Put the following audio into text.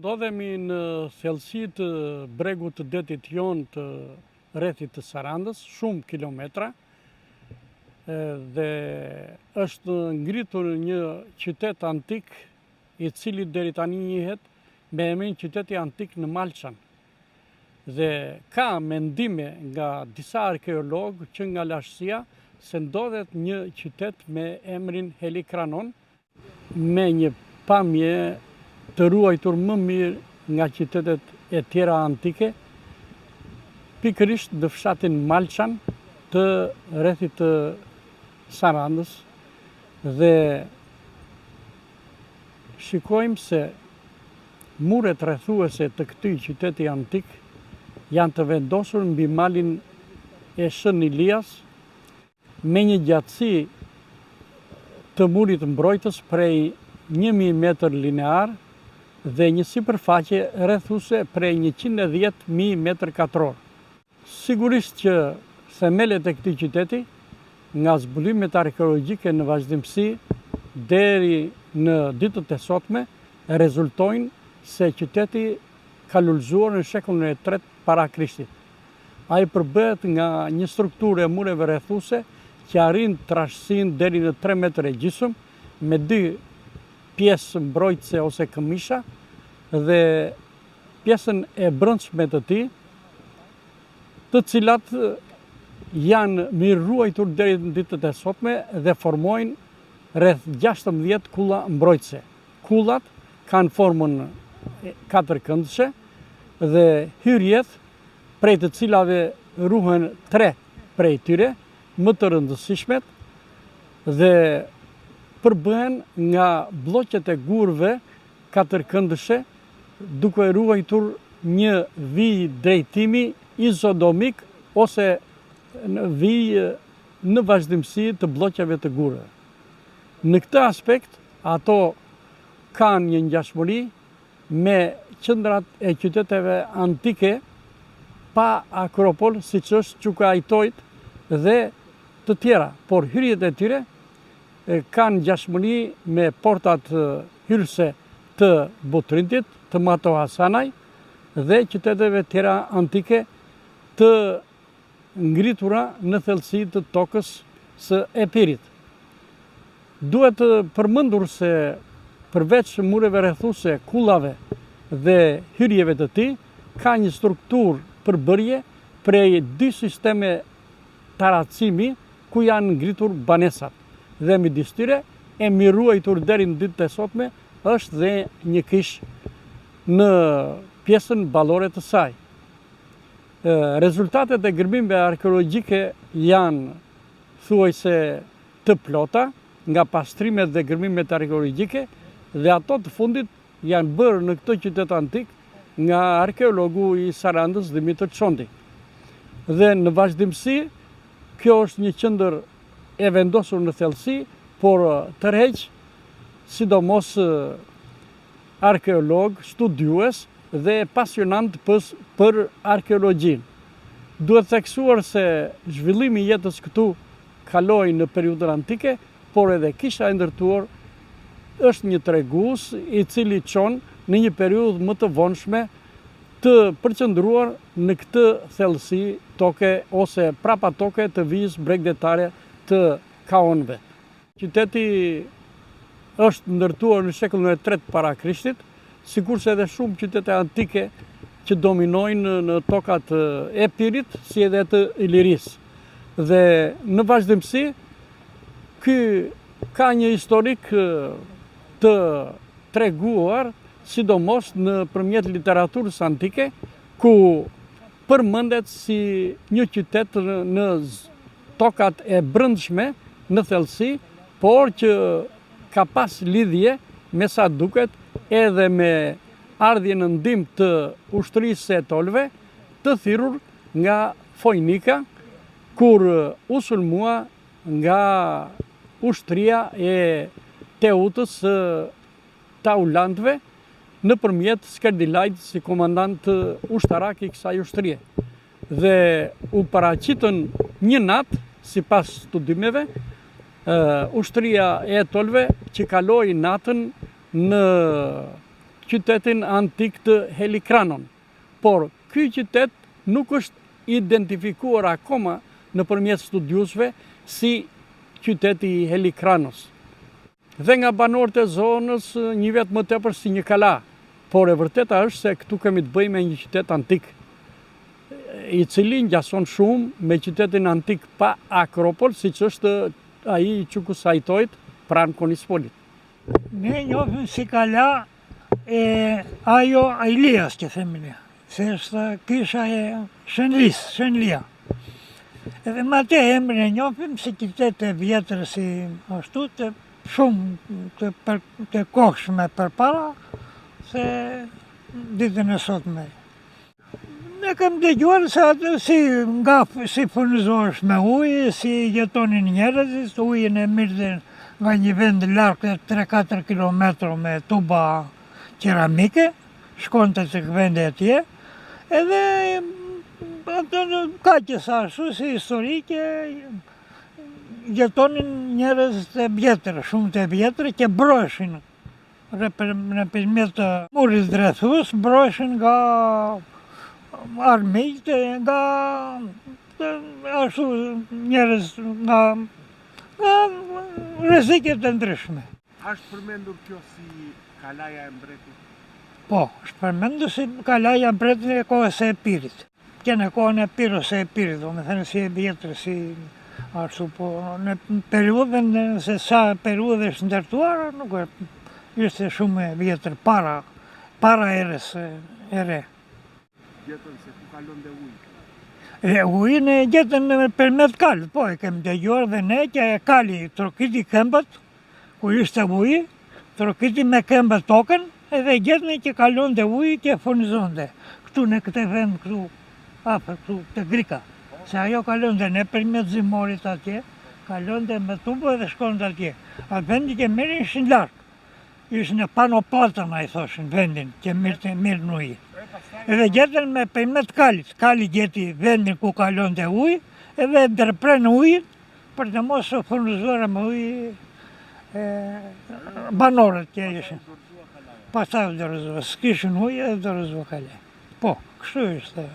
Ndodhemi në thellësi të bregut të detit Jon të rrethit të Sarandës, shumë kilometra, dhe është ngritur një qytet antik i cili deri tani njihet me emrin qyteti antik në Malçan. Dhe ka mendime nga disa arkeologë që nga lashësia se ndodhet një qytet me emrin Helikranon, me një pamje të ruajtur më mirë nga qytetet e tjera antike, pikërisht në fshatin Malçan të rrethit të Sarandës, dhe shikojmë se muret rrethuese të këtij qyteti antik janë të vendosur mbi malin e Shën Ilias me një gjatësi të murit mbrojtës prej 1000 metër linear dhe një sipërfaqe rrethuese prej 110.000 metër katror. Sigurisht që themelet e këtij qyteti, nga zbulimet arkeologjike në vazhdimsi deri në ditët e sotme, rezultojnë se qyteti ka lullzuar në shekullin e 3 para Krishtit. Ai përbëhet nga një strukturë e mureve rrethuese që arrin trashësinë deri në 3 metër e gjysmë, me 2 pjesë mbrojtëse ose këmisha dhe pjesën e brendshme të tij, të cilat janë mirë ruajtur deri në ditët e sotme dhe formojnë rreth 16 kulla mbrojtëse. Kullat kanë formën katërkëndshme dhe hyrjet, prej të cilave ruhen 3 prej tyre, më të rëndësishmet, dhe përbëhen nga bloqet e gurëve katërkëndshme, duke ruajtur një vijë drejtimi izodomik ose në vijë në vazhdimsi të bloqeve të gurëve. Në këtë aspekt, ato kanë një ngjashmëri me qendrat e qyteteve antike pa akropol, siç është Çuka e Ajtojt dhe të tjera, por hyrjet e tyre kanë ngjashmëri me portat hyrëse të Butrintit, të Mato Hasanaj dhe qyteteve tjera antike të ngritura në thellësi të tokës së Epirit. Duhet të përmendur se përveç mureve rrethuese, kullave dhe hyrjeve të tij, ka një strukturë përbërje prej 2 sisteme taracimi ku janë ngritur banesat. Dhe midis tyre, e miruajtur deri në ditët e sotme, është dhe një kish në pjesën ballore të saj. Rezultatet e gërmimeve arkeologjike janë thuajse të plota nga pastrimet dhe gërmimet arkeologjike, dhe ato të fundit janë bërë në këtë qytet antik nga arkeologu i Sarandës Dimitër Çondi. Dhe në vazhdimsi, kjo është një qendër e vendosur në thellësi, por tërheq sidomos arkeolog, studiues dhe pasionant për arkeologjinë. Duhet theksuar se zhvillimi i jetës këtu kaloi në periudhën antike, por edhe kisha e ndërtuar është një tregues i cili çon në një periudhë më të vonshme të përqendruar në këtë thellësi toke ose prapa toke të vijës bregdetare të Kaonëve. Qyteti është ndërtuar në shekullin e 3 para Krishtit, sikurse edhe shumë qytete antike që dominojnë në tokat e Epirit, si edhe të Ilirisë. Dhe në vazhdimsi, ky ka një historik të treguar, sidomos nëpërmjet literaturës antike, ku përmendet si një qytet në tokat e brendshme në thellësi, por që ka pas lidhje me sa duket edhe me ardhjen në ndihmë të ushtrisë së etolëve të thirrur nga Fojnika, kur u sulmua nga ushtria e Teutës së Taulantëve nëpërmjet Skërdilajt si komandant ushtarak i kësaj ushtrie. Dhe u paraqitën një natë, sipas studimeve, ushtria e etolëve që kaloi natën në qytetin antik të Helikranon, por ky qytet nuk është identifikuar akoma nëpërmjet studiusve si qyteti i Helikranos. Dhe nga banorët e zonës një vet më tepër si një kala, por e vërteta është se këtu kemi të bëjmë me një qytet antik, i cili ngjason shumë me qytetin antik pa Akropol, siç është ai i Qukusajtojt pranë Konispolit. Ne njohim si kala e ajo Ilias që themi ne, se është kisha e Shenlia. Edhe me atë emrin e njohim si qytet e vjetër si ashtu të shumë të kohshme përpara se ditën e sotme. Ne kam dëgjuar se atë si furnizohesh me ujë, si jetonin njerëzit, ujin e mirë nga një vend larg 3-4 kilometra me tuba keramike, shkonte tek vendi atje, edhe ka qësa ashtu si historike, jetonin njerëz të vjetër, shumë të vjetër, që broheshin nëpërmjet murit drethus, broheshin nga armiqt, nga ashtu njerëz nga rreziqe të ndryshme. Është përmendur kjo si kalaja e mbretit? Po, është përmendur si kalaja e mbretit e kohës së Epirit. Që në kohën e Epirut së Epirit, do të thënë si e vjetër, si ashtu, po në periudhën se sa periudhë është ndërtuar, nuk ishte shumë e vjetër para erës e re. Gjetën se ku kalon dhe ujë? E ujën e gjetën përmet kalët, po e kemi dëgjuar dhe ne që kali trokiti këmbët, ku ishte ujë, trokiti me këmbët tokën, edhe gjetën që kalon dhe ujë që furnizonte. Këtu në këtë vend, këtu të Grika. Se ajo kalon dhe ne përmet zimorit atje, kalon dhe me tubo dhe shkon dhe atje. A vendi që mirë ishin larkë. Ishë në panoplatën, a i thoshin, vendin, që mirë në ujë. Edhe gjetën me përmet kalit. Kali gjeti vendin ku kalon dhe ujë, edhe ndërpren ujën, për të mos u furnizuar me ujë banorët që ishin. Pastaj u dorëzua, s'kishin ujë edhe dorëzua kale. Po, kështu ishte.